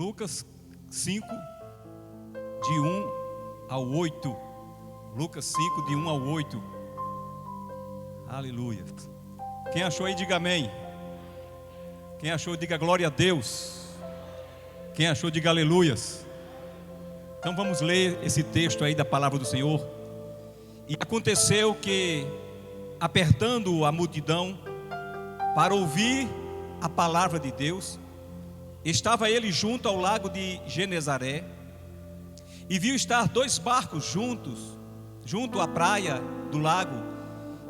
Lucas 5, de 1 ao 8. Lucas 5, de 1 ao 8. Aleluia. Quem achou aí, diga amém. Quem achou, diga glória a Deus. Quem achou, diga aleluias. Então vamos ler esse texto aí da palavra do Senhor. E aconteceu que, apertando a multidão para ouvir a palavra de Deus, estava ele junto ao lago de Genezaré, e viu estar 2 barcos junto à praia do lago,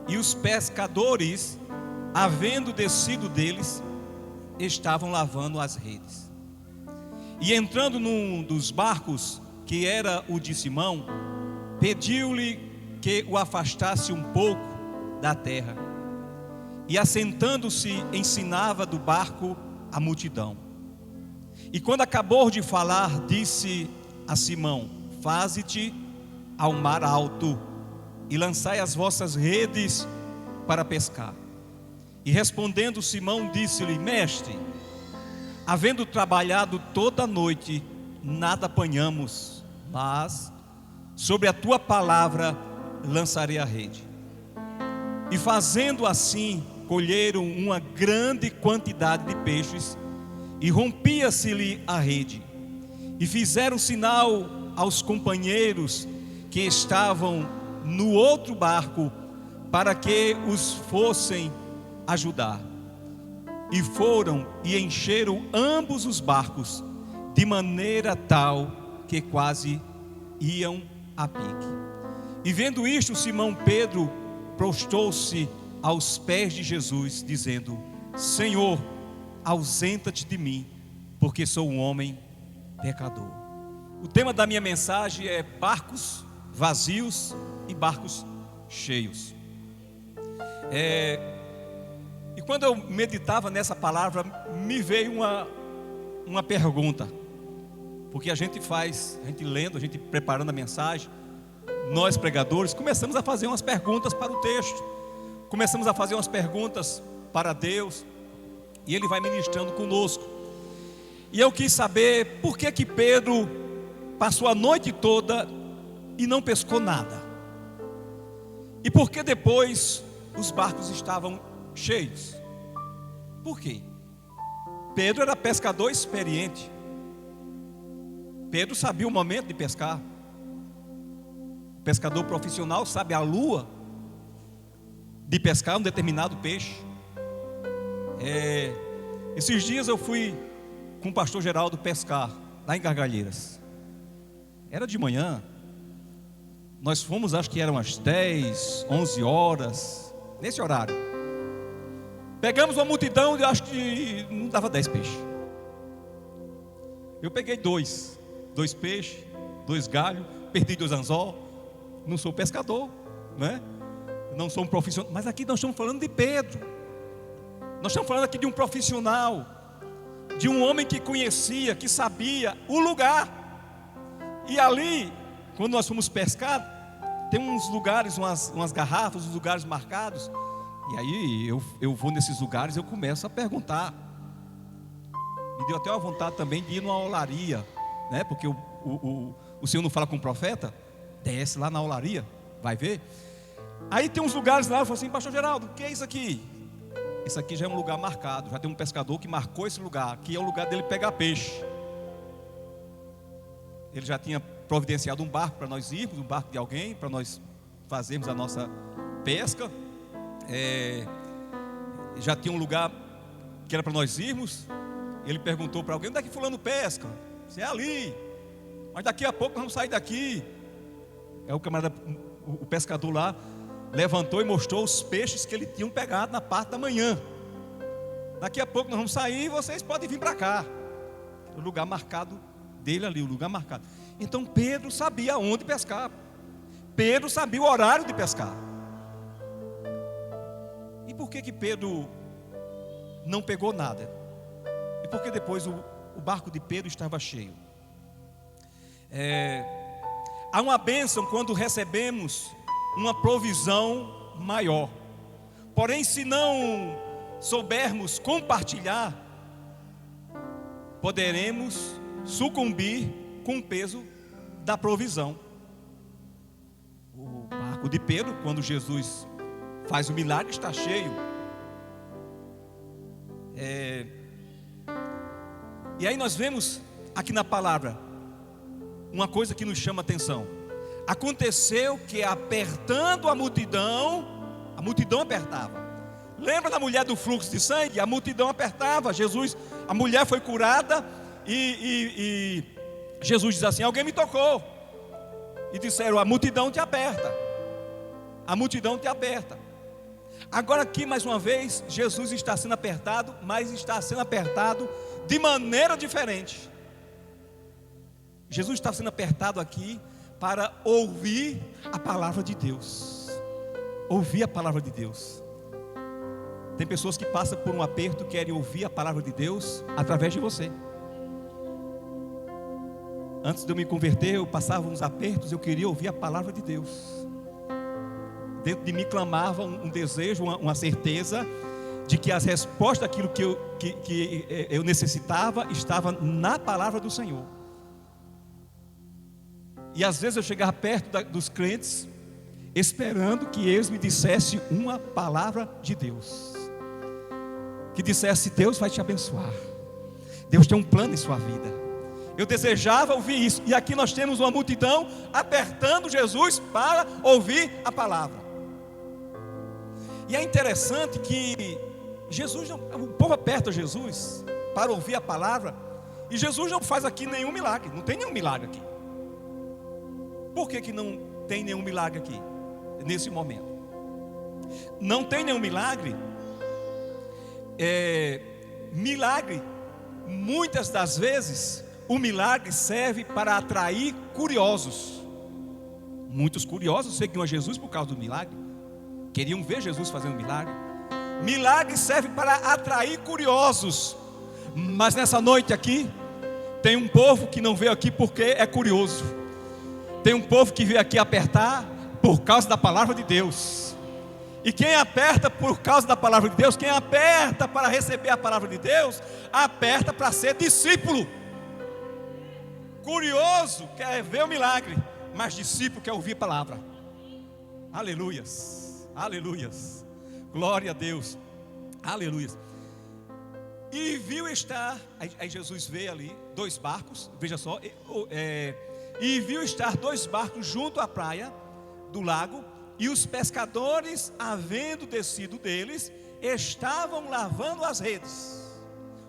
e os pescadores, havendo descido deles, estavam lavando as redes. E entrando num dos barcos, que era o de Simão, pediu-lhe que o afastasse um pouco da terra, e assentando-se ensinava do barco a multidão. E quando acabou de falar, disse a Simão: faze-te ao mar alto e lançai as vossas redes para pescar. E respondendo Simão, disse-lhe: mestre, havendo trabalhado toda a noite, nada apanhamos, mas sobre a tua palavra lançarei a rede. E fazendo assim, colheram uma grande quantidade de peixes, e rompia-se-lhe a rede. E fizeram sinal aos companheiros que estavam no outro barco, para que os fossem ajudar. E foram e encheram ambos os barcos, de maneira tal que quase iam a pique. E vendo isto, Simão Pedro prostrou-se aos pés de Jesus, dizendo: Senhor, ausenta-te de mim, porque sou um homem pecador. O tema da minha mensagem é barcos vazios e barcos cheios. E quando eu meditava nessa palavra, me veio uma pergunta. Porque a gente lendo, a gente preparando a mensagem, nós pregadores começamos a fazer umas perguntas para o texto, começamos a fazer umas perguntas para Deus, e Ele vai ministrando conosco. E eu quis saber por que Pedro passou a noite toda e não pescou nada, e por que depois os barcos estavam cheios. Por quê? Pedro era pescador experiente. Pedro sabia o momento de pescar. O pescador profissional sabe a lua de pescar um determinado peixe. Esses dias eu fui com o pastor Geraldo pescar lá em Gargalheiras. Era de manhã. Nós fomos, acho que eram às 10, 11 horas, nesse horário. Pegamos uma multidão e acho que não dava 10 peixes. Eu peguei 2 peixes, 2 galhos, perdi 2 anzol. Não sou pescador, né? Não sou um profissional. Mas aqui nós estamos falando de Pedro. Nós estamos falando aqui de um profissional, de um homem que conhecia, que sabia o lugar. E ali, quando nós fomos pescar, tem uns lugares, umas garrafas, uns lugares marcados. E aí eu vou nesses lugares, eu começo a perguntar. Me deu até uma vontade também de ir numa olaria, né? Porque o Senhor não fala com o profeta. Desce lá na olaria, vai ver. Aí tem uns lugares lá, eu falo assim: pastor Geraldo, o que é isso aqui? Esse aqui já é um lugar marcado. Já tem um pescador que marcou esse lugar. Aqui é o lugar dele pegar peixe. Ele já tinha providenciado um barco para nós irmos, um barco de alguém, para nós fazermos a nossa pesca. Já tinha um lugar que era para nós irmos. Ele perguntou para alguém: onde é que fulano pesca? Você é ali, mas daqui a pouco nós vamos sair daqui. O camarada, o pescador lá, levantou e mostrou os peixes que ele tinha pegado na parte da manhã. Daqui a pouco nós vamos sair e vocês podem vir para cá. O lugar marcado dele ali, o lugar marcado. Então Pedro sabia onde pescar. Pedro sabia o horário de pescar. E por que Pedro não pegou nada? E por que depois o barco de Pedro estava cheio? Há uma bênção quando recebemos uma provisão maior. Porém, se não soubermos compartilhar, poderemos sucumbir com o peso da provisão. O barco de Pedro, quando Jesus faz o milagre, está cheio. E aí nós vemos aqui na palavra uma coisa que nos chama a atenção. Aconteceu que, apertando a multidão apertava. Lembra da mulher do fluxo de sangue? A multidão apertava. A mulher foi curada e Jesus diz assim: alguém me tocou. E disseram: a multidão te aperta. A multidão te aperta. Agora aqui mais uma vez, Jesus está sendo apertado, mas está sendo apertado de maneira diferente. Jesus está sendo apertado aqui para ouvir a palavra de Deus. Ouvir a palavra de Deus. Tem pessoas que passam por um aperto, querem ouvir a palavra de Deus através de você. Antes de eu me converter, eu passava uns apertos, eu queria ouvir a palavra de Deus. Dentro de mim clamava um desejo, uma certeza de que as respostas daquilo que eu necessitava estava na palavra do Senhor. E às vezes eu chegava perto dos crentes, esperando que eles me dissessem uma palavra de Deus, que dissesse: Deus vai te abençoar, Deus tem um plano em sua vida. Eu desejava ouvir isso. E aqui nós temos uma multidão apertando Jesus para ouvir a palavra. E é interessante que o povo aperta Jesus para ouvir a palavra, e Jesus não faz aqui nenhum milagre. Não tem nenhum milagre aqui. Por que não tem nenhum milagre aqui, nesse momento? Não tem nenhum milagre. Milagre, muitas das vezes, o milagre serve para atrair curiosos. Muitos curiosos seguiam a Jesus por causa do milagre. Queriam ver Jesus fazendo milagre. Milagre serve para atrair curiosos. Mas nessa noite aqui, tem um povo que não veio aqui porque é curioso. Tem um povo que veio aqui apertar por causa da palavra de Deus. E quem aperta por causa da palavra de Deus, quem aperta para receber a palavra de Deus, aperta para ser discípulo. Curioso quer ver o milagre, mas discípulo quer ouvir a palavra. Aleluias, aleluias, glória a Deus, aleluias. E viu estar, aí Jesus vê ali 2 barcos, veja só, e viu estar 2 barcos junto à praia do lago, e os pescadores, havendo descido deles, estavam lavando as redes.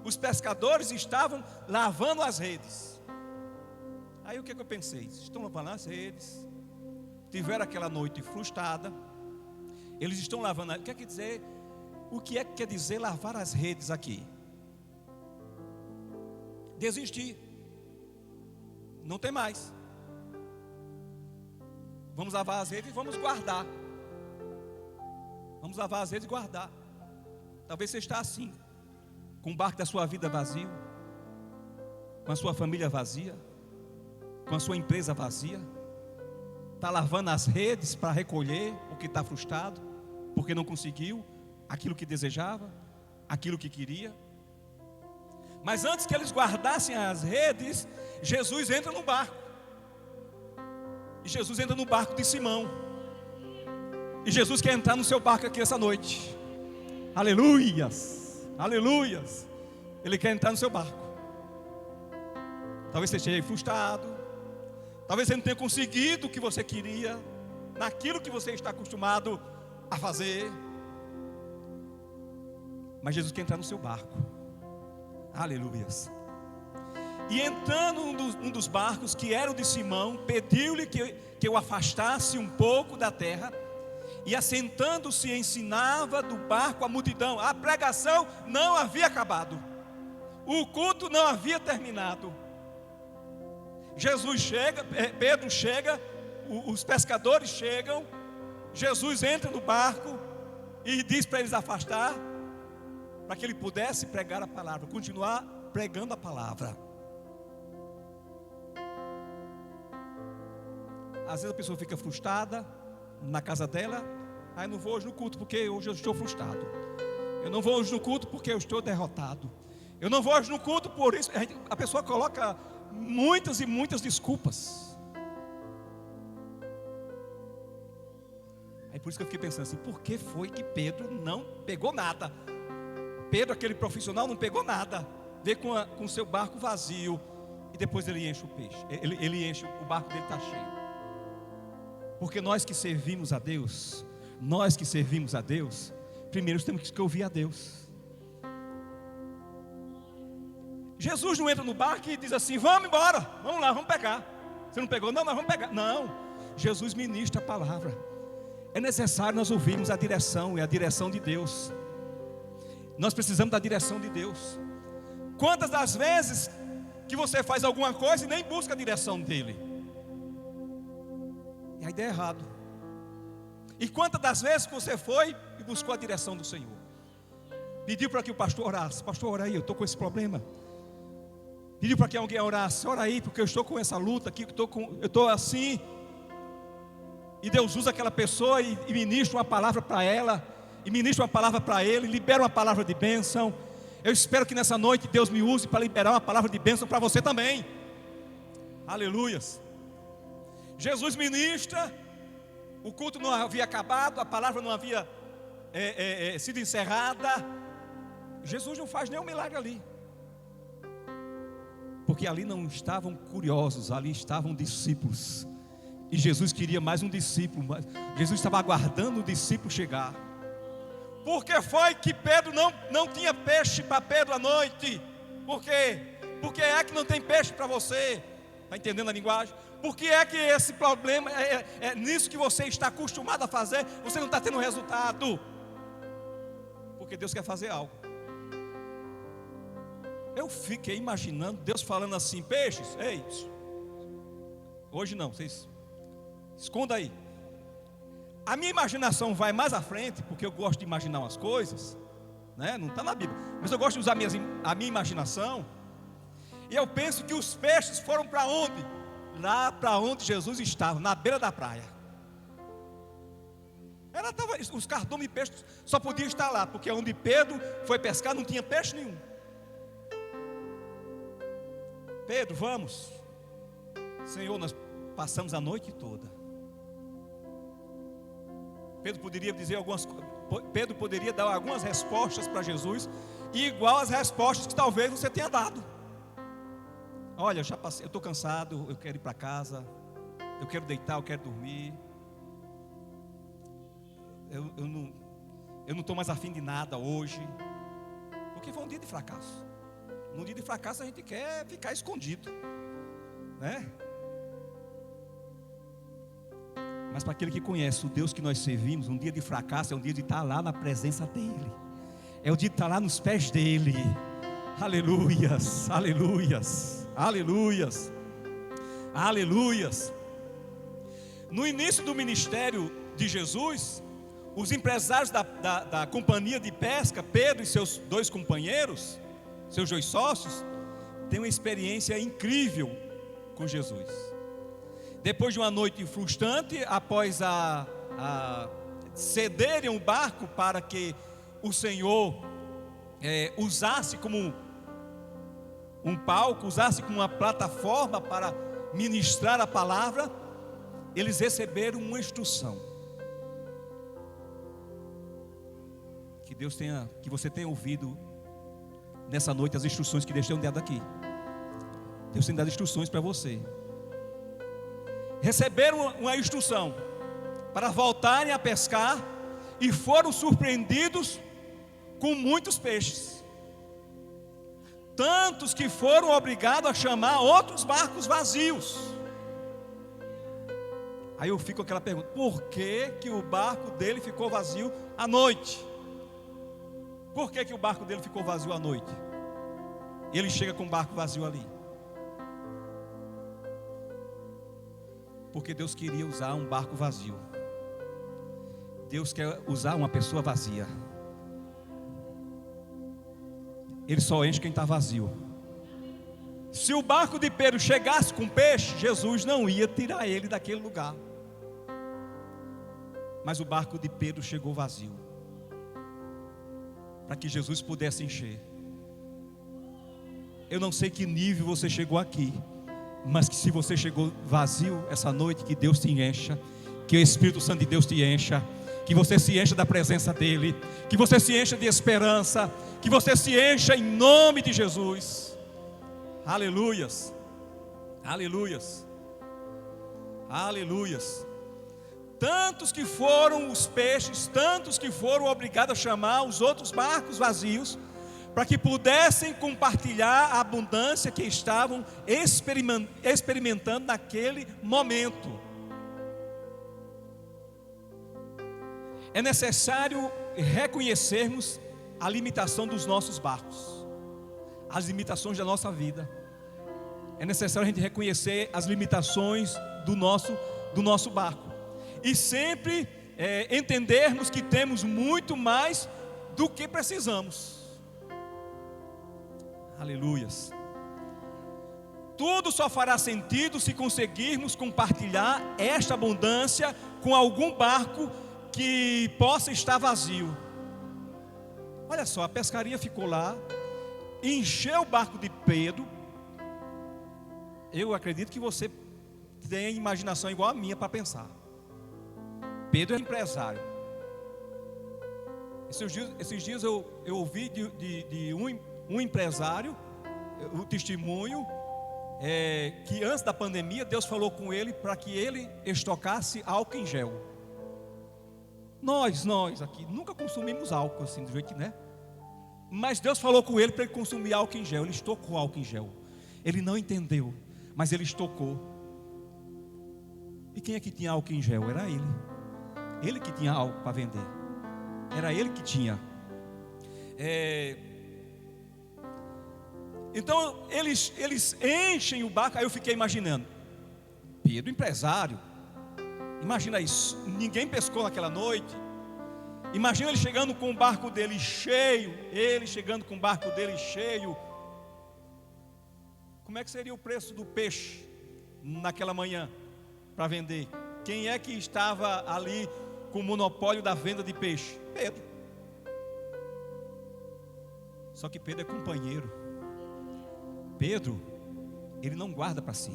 Os pescadores estavam lavando as redes. Aí o que eu pensei? Estão lavando as redes, tiveram aquela noite frustrada, eles estão lavando. O que é que quer dizer lavar as redes aqui? Desistir. Não tem mais. Vamos lavar as redes e vamos guardar. Vamos lavar as redes e guardar. Talvez você está assim, com o barco da sua vida vazio, com a sua família vazia, com a sua empresa vazia. Está lavando as redes para recolher o que está frustrado, porque não conseguiu aquilo que desejava, aquilo que queria. Mas antes que eles guardassem as redes, Jesus entra no barco. E Jesus entra no barco de Simão. E Jesus quer entrar no seu barco aqui essa noite. Aleluias, aleluias. Ele quer entrar no seu barco. Talvez você esteja frustrado. Talvez você não tenha conseguido o que você queria, naquilo que você está acostumado a fazer. Mas Jesus quer entrar no seu barco. Aleluias. E entrando um dos barcos, que era o de Simão, pediu-lhe que o afastasse um pouco da terra. E assentando-se ensinava do barco a multidão. A pregação não havia acabado. O culto não havia terminado. Jesus chega, Pedro chega, os pescadores chegam. Jesus entra no barco e diz para eles afastar, para que ele pudesse pregar a palavra, continuar pregando a palavra. Às vezes a pessoa fica frustrada na casa dela. Aí não vou hoje no culto porque hoje eu estou frustrado. Eu não vou hoje no culto porque eu estou derrotado. Eu não vou hoje no culto por isso. A pessoa coloca muitas e muitas desculpas. Aí por isso que eu fiquei pensando assim, por que foi que Pedro não pegou nada? Pedro, aquele profissional, não pegou nada. Vê com o seu barco vazio e depois ele enche o peixe. Ele enche, o barco dele está cheio. Porque nós que servimos a Deus, primeiro temos que ouvir a Deus. Jesus não entra no barco e diz assim, vamos embora, vamos lá, vamos pegar. Você não pegou? Não, nós vamos pegar. Não, Jesus ministra a palavra. É necessário nós ouvirmos a direção, é a direção de Deus. Nós precisamos da direção de Deus. Quantas das vezes que você faz alguma coisa e nem busca a direção dele? E a ideia é errado. E quantas das vezes que você foi e buscou a direção do Senhor? Pediu para que o pastor orasse. Pastor, ora aí, eu estou com esse problema. Pediu para que alguém orasse. Ora aí, porque eu estou com essa luta aqui, eu estou assim. E Deus usa aquela pessoa e ministra uma palavra para ela, e ministra uma palavra para ele, libera uma palavra de bênção. Eu espero que nessa noite Deus me use para liberar uma palavra de bênção para você também. Aleluias. Jesus ministra, o culto não havia acabado, a palavra não havia sido encerrada. Jesus não faz nenhum milagre ali, porque ali não estavam curiosos, ali estavam discípulos. E Jesus queria mais um discípulo, mas Jesus estava aguardando o discípulo chegar. Por que foi que Pedro não tinha peixe para Pedro à noite? Por quê? Por que é que não tem peixe para você? Está entendendo a linguagem? Por que é que esse problema, é nisso que você está acostumado a fazer, você não está tendo resultado? Porque Deus quer fazer algo. Eu fiquei imaginando Deus falando assim, peixes, ei, hoje não, vocês esconda aí. A minha imaginação vai mais à frente, porque eu gosto de imaginar umas coisas, né? Não está na Bíblia, mas eu gosto de usar a minha imaginação. E eu penso que os peixes foram para onde? Lá para onde Jesus estava, na beira da praia. Os cardumes de peixe só podiam estar lá, porque onde Pedro foi pescar não tinha peixe nenhum. Pedro, vamos. Senhor, nós passamos a noite toda. Pedro poderia dar algumas respostas para Jesus, igual as respostas que talvez você tenha dado. Olha, eu já passei, eu estou cansado, eu quero ir para casa, eu quero deitar, eu quero dormir. Eu não estou mais afim de nada hoje, porque foi um dia de fracasso. Num dia de fracasso a gente quer ficar escondido, né? Mas para aquele que conhece o Deus que nós servimos, um dia de fracasso é um dia de estar lá na presença dEle. É o dia de estar lá nos pés dEle. Aleluias, aleluias, aleluias, aleluias. No início do ministério de Jesus, os empresários da companhia de pesca, Pedro e seus dois companheiros, seus dois sócios, têm uma experiência incrível com Jesus. Depois de uma noite frustrante, após cederem o barco para que o Senhor usasse como um palco, usasse como uma plataforma para ministrar a palavra, eles receberam uma instrução. Que você tenha ouvido nessa noite as instruções que Deus tem dado aqui. Deus tem dado instruções para você. Receberam uma instrução para voltarem a pescar e foram surpreendidos com muitos peixes, tantos que foram obrigados a chamar outros barcos vazios. Aí eu fico com aquela pergunta: por que o barco dele ficou vazio à noite? Por que o barco dele ficou vazio à noite? E ele chega com o barco vazio ali. Porque Deus queria usar um barco vazio. Deus quer usar uma pessoa vazia. Ele só enche quem está vazio. Se o barco de Pedro chegasse com peixe, Jesus não ia tirar ele daquele lugar. Mas o barco de Pedro chegou vazio, para que Jesus pudesse encher. Eu não sei que nível você chegou aqui, Mas que se você chegou vazio essa noite, que Deus te encha, que o Espírito Santo de Deus te encha, que você se encha da presença dEle, que você se encha de esperança, que você se encha em nome de Jesus. Aleluias, aleluias, aleluias. Tantos que foram os peixes, tantos que foram obrigados a chamar os outros barcos vazios, para que pudessem compartilhar a abundância que estavam experimentando naquele momento. É necessário reconhecermos a limitação dos nossos barcos, as limitações da nossa vida. É necessário a gente reconhecer as limitações do nosso barco, e sempre entendermos que temos muito mais do que precisamos. Aleluias. Tudo só fará sentido se conseguirmos compartilhar esta abundância com algum barco que possa estar vazio. Olha só, a pescaria ficou lá, encheu o barco de Pedro. Eu acredito que você tem imaginação igual a minha para pensar. Pedro é empresário. Esses dias eu ouvi de um empresário, o testemunho, que antes da pandemia Deus falou com ele para que ele estocasse álcool em gel. Nós aqui nunca consumimos álcool assim do jeito, né? Mas Deus falou com ele para ele consumir álcool em gel. Ele estocou álcool em gel. Ele não entendeu, mas ele estocou. E quem é que tinha álcool em gel? Era ele. Ele que tinha álcool para vender. Era ele que tinha. Então eles enchem o barco. Aí eu fiquei imaginando, Pedro, empresário, imagina isso, ninguém pescou naquela noite. Imagina ele chegando com o barco dele cheio. Como é que seria o preço do peixe naquela manhã para vender? Quem é que estava ali com o monopólio da venda de peixe? Pedro. Só que Pedro é companheiro. Pedro, ele não guarda para si,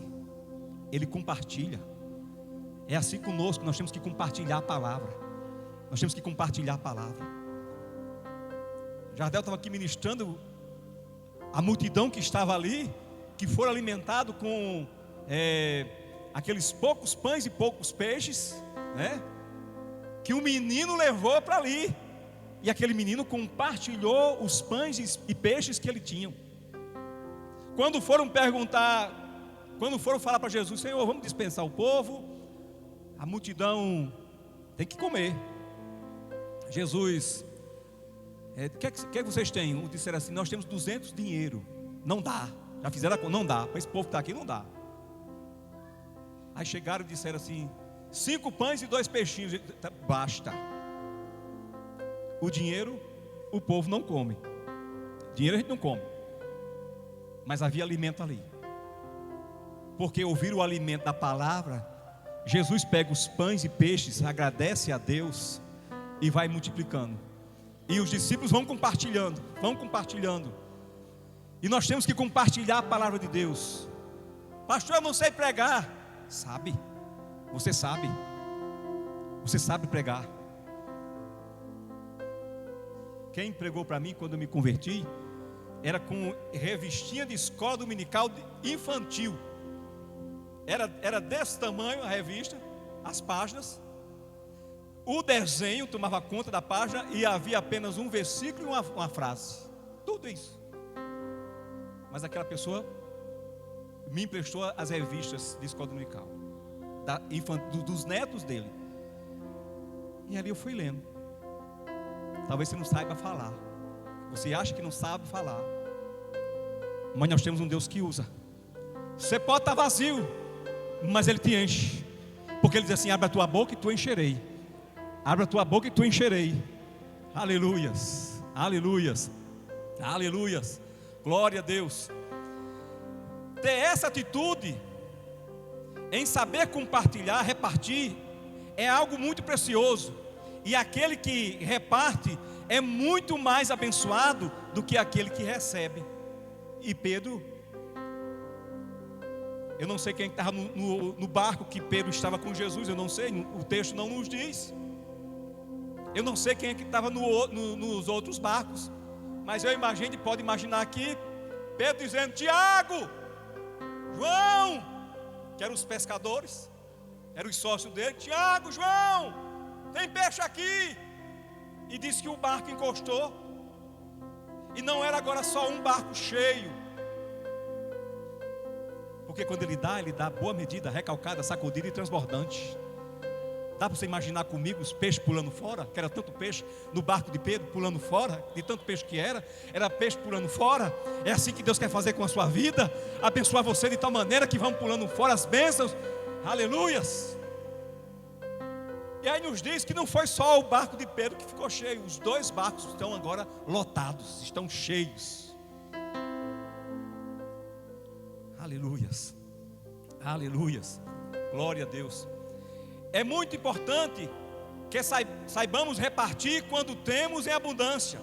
ele compartilha. É assim conosco, nós temos que compartilhar a palavra. Nós temos que compartilhar a palavra. Jardel estava aqui ministrando a multidão que estava ali, que foram alimentados com aqueles poucos pães e poucos peixes, né? Que o menino levou para ali. E aquele menino compartilhou os pães e peixes que ele tinha. Quando foram falar para Jesus, Senhor, vamos dispensar o povo, a multidão tem que comer. Jesus, o que vocês têm? Disseram assim, nós temos 200 dinheiro. Não dá, já fizeram a conta, não dá, para esse povo que está aqui não dá. Aí chegaram e disseram assim, 5 pães e 2 peixinhos, basta. O dinheiro, o povo não come. Dinheiro a gente não come. Mas havia alimento ali. Porque ouviram o alimento da palavra. Jesus pega os pães e peixes, agradece a Deus e vai multiplicando. E os discípulos vão compartilhando. E nós temos que compartilhar a palavra de Deus. Pastor, eu não sei pregar. Sabe, você sabe pregar. Quem pregou para mim quando eu me converti era com revistinha de escola dominical infantil. Era desse tamanho a revista, as páginas. O desenho tomava conta da página e havia apenas um versículo e uma frase. Tudo isso. Mas aquela pessoa me emprestou as revistas de escola dominical dos netos dele. E ali eu fui lendo. Talvez você não saiba falar. Você acha que não sabe falar. Mas nós temos um Deus que usa. Você pode estar vazio, mas Ele te enche. Porque Ele diz assim, abre a tua boca e tu encherei. Abre a tua boca e tu encherei. Aleluias, aleluias, aleluias. Glória a Deus. Ter essa atitude em saber compartilhar, repartir, é algo muito precioso. E aquele que reparte é muito mais abençoado do que aquele que recebe. E Pedro Eu não sei quem estava no barco que Pedro estava com Jesus, eu não sei, o texto não nos diz. Eu não sei quem é que estava nos outros barcos, mas eu imagino, pode imaginar aqui, Pedro dizendo: Tiago, João, que eram os pescadores, eram os sócios dele: Tiago, João, tem peixe aqui. E disse que o barco encostou, e não era agora só um barco cheio, porque quando ele dá boa medida, recalcada, sacudida e transbordante. Dá para você imaginar comigo os peixes pulando fora? Que era tanto peixe no barco de Pedro pulando fora, de tanto peixe que era peixe pulando fora. É assim que Deus quer fazer com a sua vida, abençoar você de tal maneira que vão pulando fora as bênçãos, aleluias. E aí nos diz que não foi só o barco de Pedro que ficou cheio, os dois barcos estão agora lotados, estão cheios. Aleluias, aleluias, glória a Deus. É muito importante que saibamos repartir quando temos em abundância,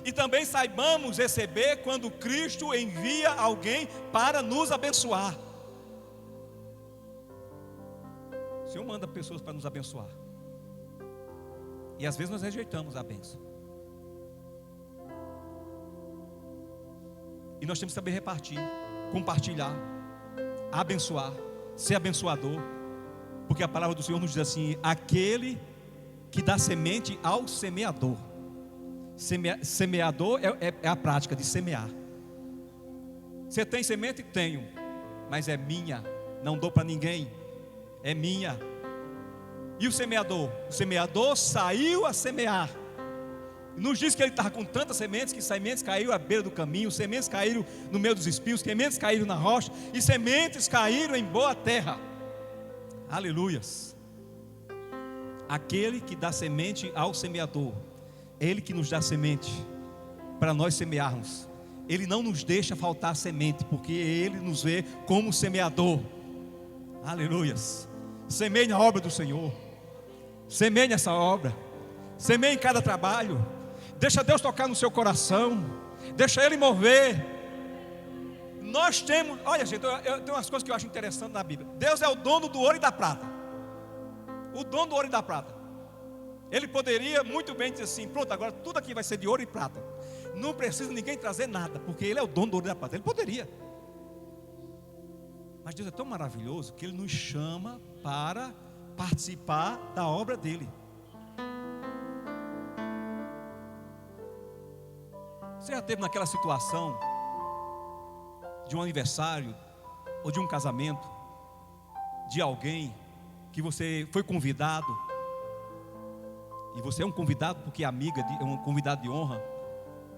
e também saibamos receber quando Cristo envia alguém para nos abençoar. O Senhor manda pessoas para nos abençoar, e às vezes nós rejeitamos a bênção, e nós temos que saber repartir, compartilhar, abençoar, ser abençoador. Porque a palavra do Senhor nos diz assim: aquele que dá semente ao semeador. Semeador é a prática de semear. Você tem semente? Tenho, mas é minha, não dou para ninguém, é minha. E o semeador? O semeador saiu a semear. Nos diz que ele estava com tantas sementes, que sementes caíram à beira do caminho, sementes caíram no meio dos espinhos, sementes caíram na rocha, e sementes caíram em boa terra. Aleluias. Aquele que dá semente ao semeador, Ele que nos dá semente para nós semearmos. Ele não nos deixa faltar semente, porque Ele nos vê como semeador. Aleluias. Semeie na obra do Senhor, semeie nessa obra, semeie em cada trabalho. Deixa Deus tocar no seu coração, deixa Ele mover. Nós temos, olha gente, eu tenho umas coisas que eu acho interessante na Bíblia. Deus é o dono do ouro e da prata. O dono do ouro e da prata. Ele poderia muito bem dizer assim: pronto, agora tudo aqui vai ser de ouro e prata, não precisa ninguém trazer nada, porque Ele é o dono do ouro e da prata. Ele poderia. Mas Deus é tão maravilhoso que Ele nos chama para participar da obra dEle. Você já esteve naquela situação de um aniversário ou de um casamento de alguém que você foi convidado, e você é um convidado porque é amiga, é um convidado de honra,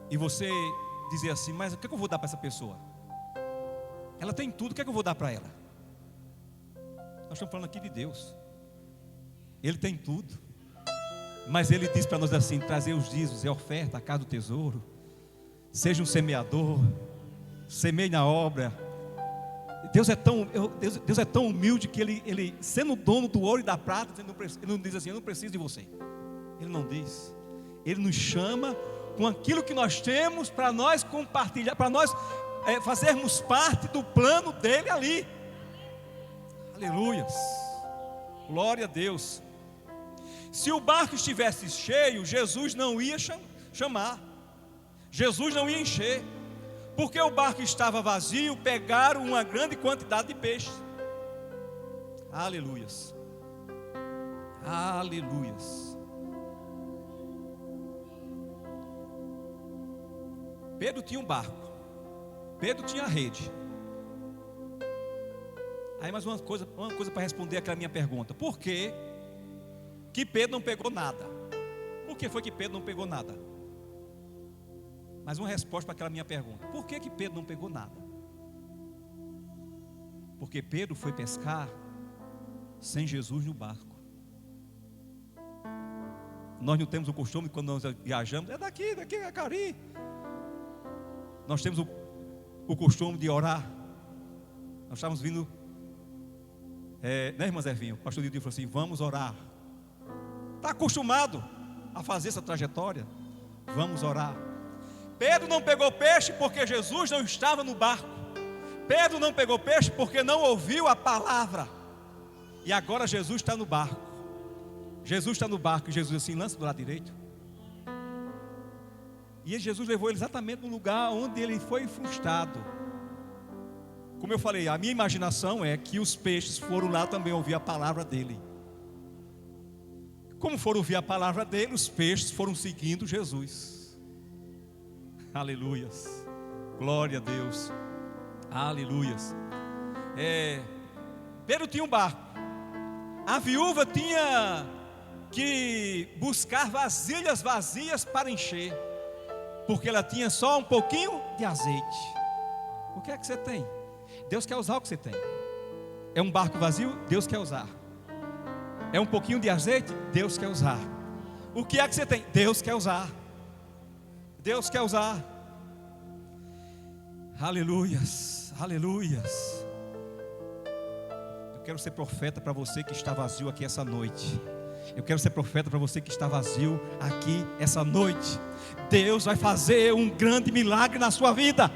e você dizer assim: mas o que eu vou dar para essa pessoa? Ela tem tudo, o que eu vou dar para ela? Nós estamos falando aqui de Deus. Ele tem tudo, mas Ele diz para nós assim: trazer os dízimos, é oferta, a casa do tesouro. Seja um semeador, semeie na obra. Deus é tão humilde que ele sendo dono do ouro e da prata, Ele não diz assim: eu não preciso de você. Ele não diz. Ele nos chama com aquilo que nós temos para nós compartilhar, para nós fazermos parte do plano dele ali. Aleluias, glória a Deus. Se o barco estivesse cheio, Jesus não ia chamar, Jesus não ia encher, porque o barco estava vazio. Pegaram uma grande quantidade de peixes. Aleluias, aleluias. Pedro tinha um barco, Pedro tinha a rede. Aí mais uma coisa para responder aquela minha pergunta: por que Pedro não pegou nada? Por que foi que Pedro não pegou nada? Mais uma resposta para aquela minha pergunta: por que Pedro não pegou nada? Porque Pedro foi pescar sem Jesus no barco. Nós não temos o costume, quando nós viajamos, é daqui é Cari. Nós temos o costume de orar. Nós estávamos vindo, né, irmã Zervinho? O pastor Didi falou assim: vamos orar. Está acostumado a fazer essa trajetória? Vamos orar. Pedro não pegou peixe porque Jesus não estava no barco. Pedro não pegou peixe porque não ouviu a palavra. E agora Jesus está no barco. Jesus está no barco e Jesus assim, lança do lado direito. E Jesus levou ele exatamente no lugar onde ele foi frustrado. Como eu falei, a minha imaginação é que os peixes foram lá também ouvir a palavra dele. Como foram ouvir a palavra dele, os peixes foram seguindo Jesus. Aleluias. Glória a Deus. Aleluias. Pedro tinha um barco. A viúva tinha que buscar vasilhas vazias para encher, porque ela tinha só um pouquinho de azeite. O que é que você tem? Deus quer usar o que você tem. É um barco vazio? Deus quer usar. É um pouquinho de azeite? Deus quer usar. O que é que você tem? Deus quer usar. Deus quer usar. Aleluias, aleluias. Eu quero ser profeta para você que está vazio aqui essa noite. Eu quero ser profeta para você que está vazio aqui essa noite. Deus vai fazer um grande milagre na sua vida.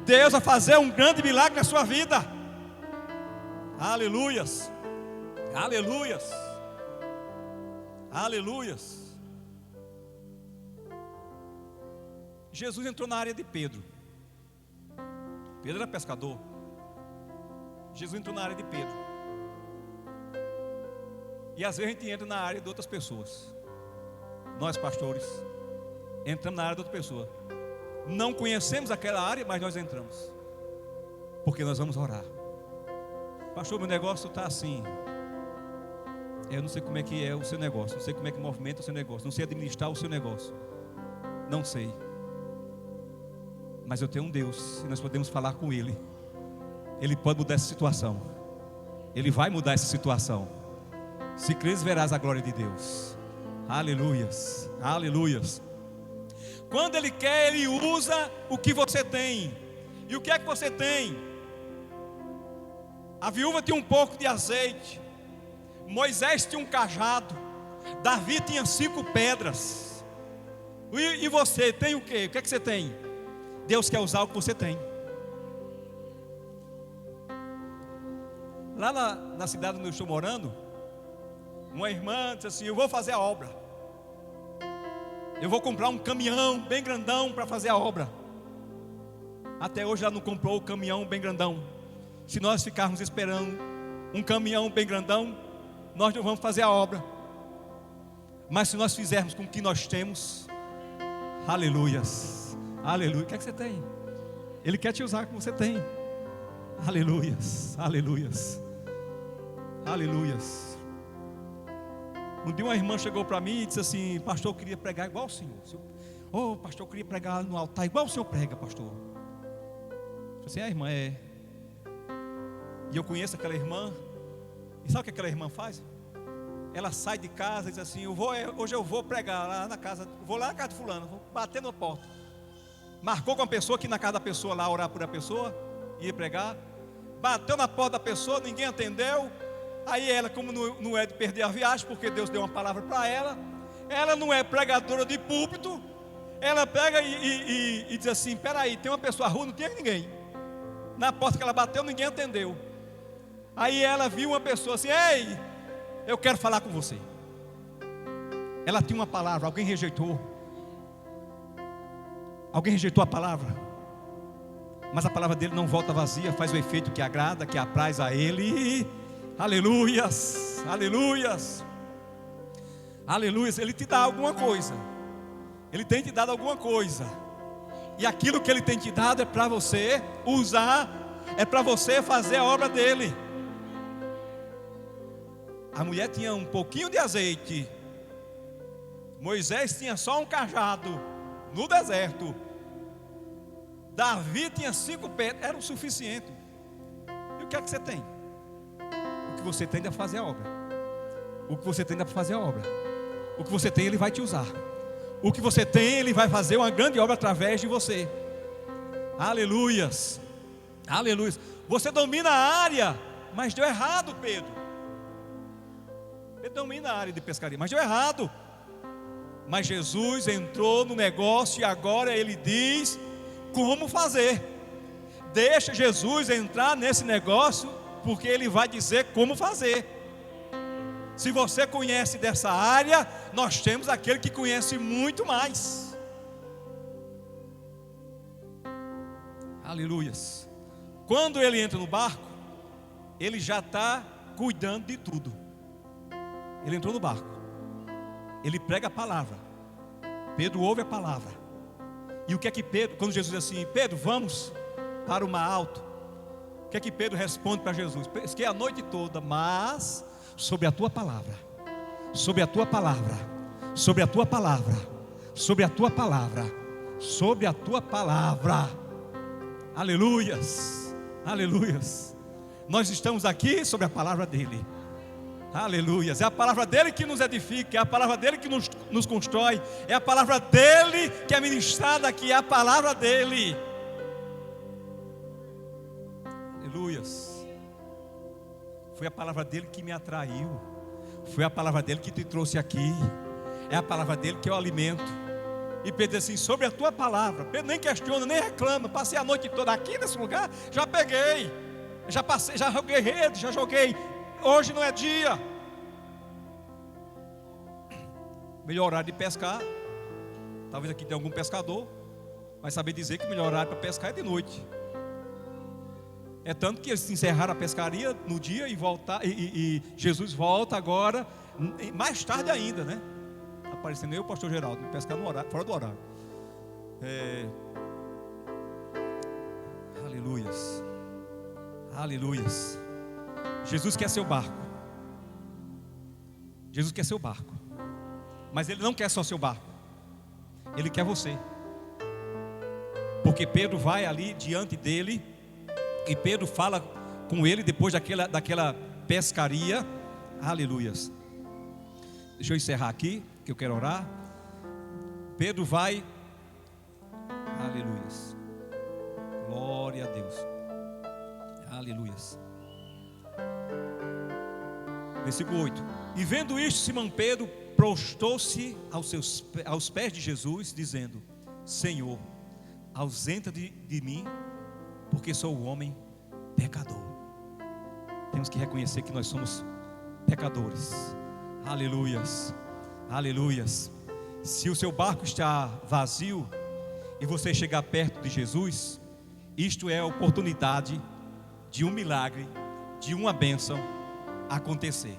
Deus vai fazer um grande milagre na sua vida. Aleluias. Aleluias. Aleluias. Jesus entrou na área de Pedro. Pedro era pescador. Jesus entrou na área de Pedro. E às vezes a gente entra na área de outras pessoas. Nós pastores entramos na área de outra pessoa. Não conhecemos aquela área, mas nós entramos, porque nós vamos orar. Pastor, meu negócio está assim. Eu não sei como é que é o seu negócio, não sei como é que movimenta o seu negócio, não sei administrar o seu negócio, não sei. Mas eu tenho um Deus e nós podemos falar com Ele. Ele pode mudar essa situação. Ele vai mudar essa situação. Se crês, verás a glória de Deus. Aleluias, aleluias. Quando Ele quer, Ele usa o que você tem. E o que é que você tem? A viúva tinha um pouco de azeite. Moisés tinha um cajado. Davi tinha 5 pedras. E você tem o quê? O que é que você tem? Deus quer usar o que você tem. Lá na cidade onde eu estou morando, uma irmã disse assim: eu vou fazer a obra. Eu vou comprar um caminhão bem grandão para fazer a obra. Até hoje ela não comprou o caminhão bem grandão. Se nós ficarmos esperando um caminhão bem grandão, nós não vamos fazer a obra. Mas se nós fizermos com o que nós temos, aleluias, aleluia. O que é que você tem? Ele quer te usar com o que você tem. Aleluias, aleluias, aleluias. Um dia uma irmã chegou para mim e disse assim: pastor, eu queria pregar igual o senhor. Oh, pastor, eu queria pregar no altar igual o senhor prega, pastor. Eu disse assim: a irmã é. E eu conheço aquela irmã. E sabe o que aquela irmã faz? Ela sai de casa e diz assim: hoje eu vou pregar lá na casa, vou lá na casa de fulano, vou bater na porta. Marcou com a pessoa, que na casa da pessoa lá, orar por a pessoa, ia pregar. Bateu na porta da pessoa, ninguém atendeu. Aí ela, como não é de perder a viagem, porque Deus deu uma palavra para ela, ela não é pregadora de púlpito. Ela pega e diz assim: peraí, tem uma pessoa na rua, não tinha ninguém. Na porta que ela bateu, ninguém atendeu. Aí ela viu uma pessoa assim: ei, eu quero falar com você. Ela tinha uma palavra, alguém rejeitou. Alguém rejeitou a palavra. Mas a palavra dele não volta vazia, faz o efeito que agrada, que apraz a ele. Aleluias, aleluias, aleluias. Ele te dá alguma coisa. Ele tem te dado alguma coisa. E aquilo que Ele tem te dado é para você usar, é para você fazer a obra dEle. A mulher tinha um pouquinho de azeite. Moisés tinha só um cajado no deserto. Davi tinha 5 pedras, era o suficiente. E o que é que você tem? O que você tem é para fazer a obra. O que você tem é para fazer a obra. O que você tem, Ele vai te usar. O que você tem, Ele vai fazer uma grande obra através de você. Aleluias, aleluias. Você domina a área, mas deu errado, Pedro. Ele domina a área de pescaria, mas deu errado. Mas Jesus entrou no negócio e agora Ele diz como fazer. Deixa Jesus entrar nesse negócio, porque Ele vai dizer como fazer. Se você conhece dessa área, nós temos aquele que conhece muito mais. Aleluias. Quando ele entra no barco, ele já está cuidando de tudo. Ele entrou no barco, ele prega a palavra, Pedro ouve a palavra. E o que é que Pedro, quando Jesus diz assim: Pedro, vamos para o mar alto, o que é que Pedro responde para Jesus? Pesquei a noite toda, mas sobre a tua palavra, sobre a tua palavra, sobre a tua palavra, sobre a tua palavra, sobre a tua palavra. Aleluias, aleluias. Nós estamos aqui sobre a palavra dele. Aleluias, é a palavra dele que nos edifica, é a palavra dele que nos constrói, é a palavra dele que é ministrada aqui, é a palavra dele. Aleluias. Foi a palavra dele que me atraiu, foi a palavra dele que te trouxe aqui, é a palavra dele que é o alimento. E Pedro diz assim: sobre a tua palavra. Pedro nem questiona, nem reclama. Passei a noite toda aqui nesse lugar, já peguei, já passei, já joguei rede, já joguei. Hoje não é dia. Melhor horário de pescar, talvez aqui tenha algum pescador, vai saber dizer que o melhor horário para pescar é de noite. É tanto que eles encerraram a pescaria no dia e voltar, e Jesus volta agora, mais tarde ainda, né? Aparecendo eu e o pastor Geraldo, pescar no horário, fora do horário. Aleluias, aleluias. Jesus quer seu barco. Jesus quer seu barco. Mas Ele não quer só seu barco, Ele quer você. Porque Pedro vai ali diante dele, e Pedro fala com ele depois daquela pescaria. Aleluias. Deixa eu encerrar aqui, que eu quero orar. Pedro vai. Aleluias. Glória a Deus. Aleluias. Versículo 8. E vendo isto, Simão Pedro prostou-se aos pés de Jesus, dizendo: Senhor, ausenta de mim, porque sou um homem pecador. Temos que reconhecer que nós somos pecadores. Aleluias, aleluias. Se o seu barco está vazio e você chegar perto de Jesus, isto é a oportunidade de um milagre, de uma bênção acontecer.